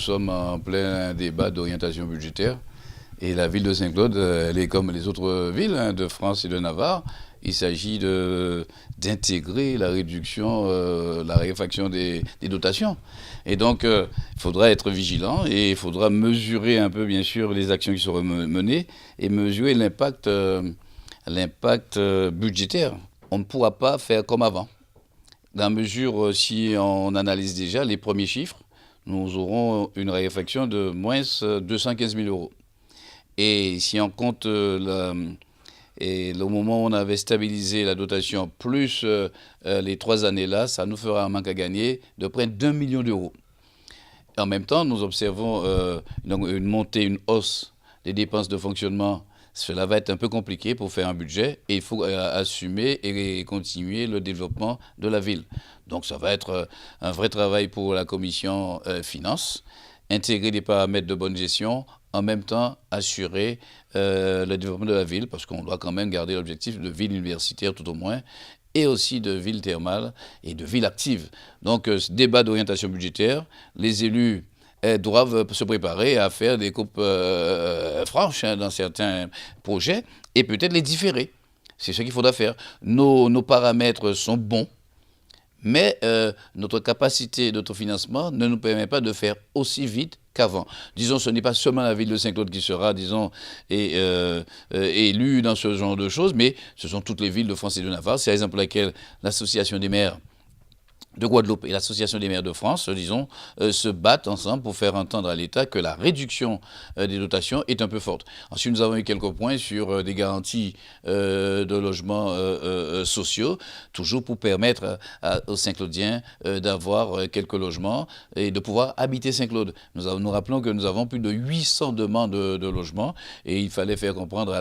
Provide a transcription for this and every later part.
sommes en plein débat d'orientation budgétaire. Et la ville de Saint-Claude, elle est comme les autres villes de France et de Navarre. Il s'agit d'intégrer la réduction, la raréfaction des dotations. Et donc, il faudra être vigilant et il faudra mesurer un peu, bien sûr, les actions qui seront menées et mesurer l'impact budgétaire. On ne pourra pas faire comme avant. Dans la mesure, si on analyse déjà les premiers chiffres, nous aurons une raréfaction de moins 215 000 euros. Et si on compte et le moment où on avait stabilisé la dotation plus les 3 années-là, ça nous fera un manque à gagner de près d'1 million d'euros. En même temps, nous observons une montée, une hausse des dépenses de fonctionnement. Cela va être un peu compliqué pour faire un budget et il faut assumer et continuer le développement de la ville. Donc ça va être un vrai travail pour la commission finances, intégrer des paramètres de bonne gestion, en même temps assurer le développement de la ville, parce qu'on doit quand même garder l'objectif de ville universitaire tout au moins, et aussi de ville thermale et de ville active. Donc ce débat d'orientation budgétaire, les élus doivent se préparer à faire des coupes franches dans certains projets et peut-être les différer. C'est ce qu'il faudra faire. Nos paramètres sont bons, mais notre capacité d'autofinancement ne nous permet pas de faire aussi vite qu'avant. Disons, ce n'est pas seulement la ville de Saint-Claude qui sera, disons, élue dans ce genre de choses, mais ce sont toutes les villes de France et de Navarre. C'est la raison pour laquelle l'association des maires de Guadeloupe et l'Association des maires de France, disons, se battent ensemble pour faire entendre à l'État que la réduction des dotations est un peu forte. Ensuite, nous avons eu quelques points sur des garanties de logements sociaux, toujours pour permettre aux Saint-Claudiens d'avoir quelques logements et de pouvoir habiter Saint-Claude. Nous rappelons que nous avons plus de 800 demandes de logements et il fallait faire comprendre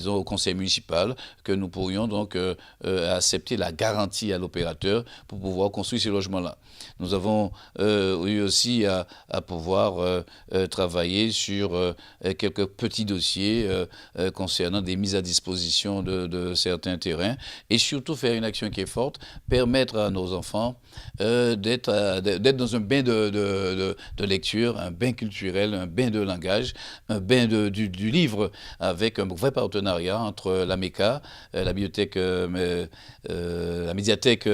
au conseil municipal que nous pourrions donc accepter la garantie à l'opérateur pour pouvoir construire ces logements-là. Nous avons eu aussi à pouvoir travailler sur quelques petits dossiers concernant des mises à disposition de certains terrains et surtout faire une action qui est forte, permettre à nos enfants d'être dans un bain de lecture, un bain culturel, un bain de langage, un bain du livre avec un vrai partenariat entre la MECA, la bibliothèque, la médiathèque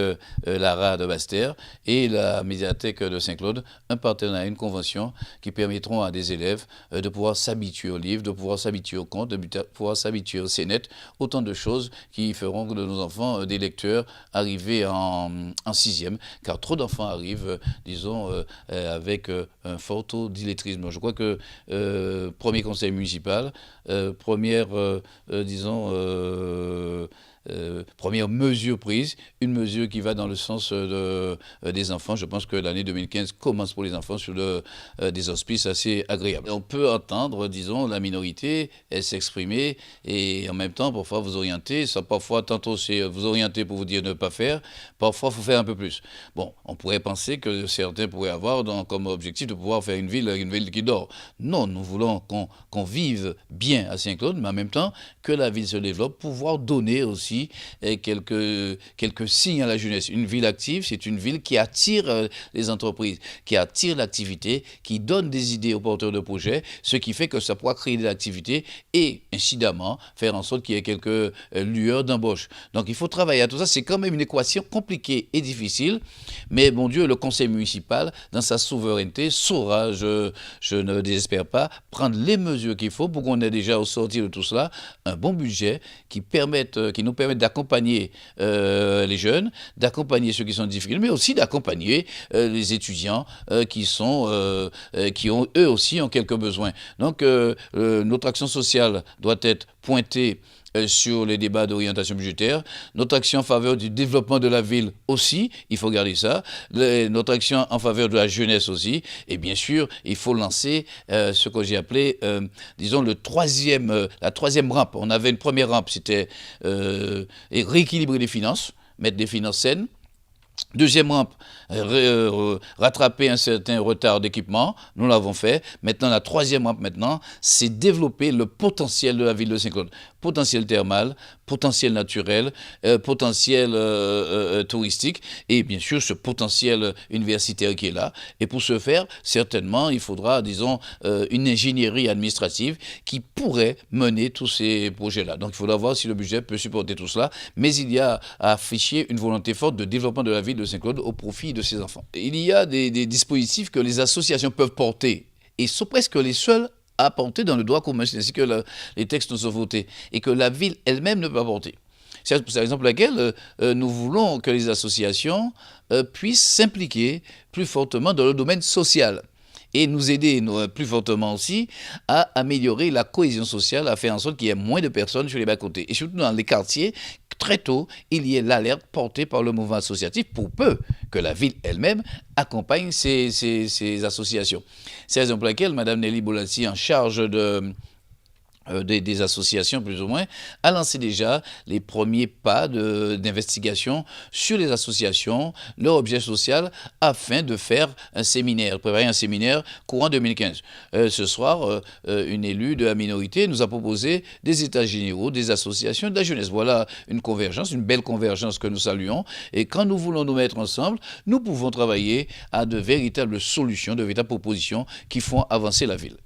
Lara de Basse-Terre et la médiathèque de Saint-Claude, un partenariat, une convention qui permettront à des élèves de pouvoir s'habituer aux livres, de pouvoir s'habituer aux contes, de pouvoir s'habituer au CNET, autant de choses qui feront de nos enfants des lecteurs arrivés en 6e, car trop d'enfants arrivent, disons, avec un fort taux d'illettrisme. Je crois que premier conseil municipal, première mesure prise, une mesure qui va dans le sens des enfants. Je pense que l'année 2015 commence pour les enfants sur des auspices assez agréables. On peut entendre, disons, la minorité s'exprimer et en même temps, parfois, vous orienter. Ça, parfois, tantôt, c'est vous orienter pour vous dire ne pas faire. Parfois, il faut faire un peu plus. Bon, on pourrait penser que certains pourraient avoir comme objectif de pouvoir faire une ville qui dort. Non, nous voulons qu'on vive bien à Saint-Claude, mais en même temps que la ville se développe, pouvoir donner aussi quelques signes à la jeunesse. Une ville active, c'est une ville qui attire les entreprises, qui attire l'activité, qui donne des idées aux porteurs de projets, ce qui fait que ça pourra créer de l'activité et, incidemment, faire en sorte qu'il y ait quelques lueurs d'embauche. Donc, il faut travailler à tout ça. C'est quand même une équation compliquée et difficile, mais, bon Dieu, le conseil municipal, dans sa souveraineté, saura, je ne désespère pas, prendre les mesures qu'il faut pour qu'on ait déjà, au sortir de tout cela, un bon budget qui nous permette d'accompagner les jeunes, d'accompagner ceux qui sont en difficulté, mais aussi d'accompagner les étudiants qui ont eux aussi quelques besoins. Donc notre action sociale doit être pointée sur les débats d'orientation budgétaire, notre action en faveur du développement de la ville aussi, il faut garder ça, notre action en faveur de la jeunesse aussi, et bien sûr, il faut lancer ce que j'ai appelé, disons, la troisième rampe. On avait une première rampe, c'était rééquilibrer les finances, mettre des finances saines. Deuxièmement, rattraper un certain retard d'équipement, nous l'avons fait. Maintenant, la troisième rampe maintenant, c'est développer le potentiel de la ville de Saint-Claude. Potentiel thermal, potentiel naturel, potentiel touristique et bien sûr ce potentiel universitaire qui est là. Et pour ce faire, certainement, il faudra, disons, une ingénierie administrative qui pourrait mener tous ces projets-là. Donc il faudra voir si le budget peut supporter tout cela, mais il y a à afficher une volonté forte de développement de la ville de Saint-Claude au profit de ses enfants. Il y a des dispositifs que les associations peuvent porter et sont presque les seuls à porter dans le droit commun, c'est ainsi que les textes nous sont votés et que la ville elle-même ne peut pas porter. C'est par exemple laquelle nous voulons que les associations puissent s'impliquer plus fortement dans le domaine social et nous aider plus fortement aussi à améliorer la cohésion sociale, à faire en sorte qu'il y ait moins de personnes sur les bas-côtés. Et surtout dans les quartiers, très tôt, il y ait l'alerte portée par le mouvement associatif pour peu que la ville elle-même accompagne ces associations. C'est la raison pour laquelle Mme Nelly Boulassi, en charge des associations plus ou moins, a lancé déjà les premiers pas d'investigation sur les associations, leur objet social, afin de faire un séminaire, préparer un séminaire courant 2015. Ce soir, une élue de la minorité nous a proposé des états généraux, des associations de la jeunesse. Voilà une convergence, une belle convergence que nous saluons. Et quand nous voulons nous mettre ensemble, nous pouvons travailler à de véritables solutions, de véritables propositions qui font avancer la ville.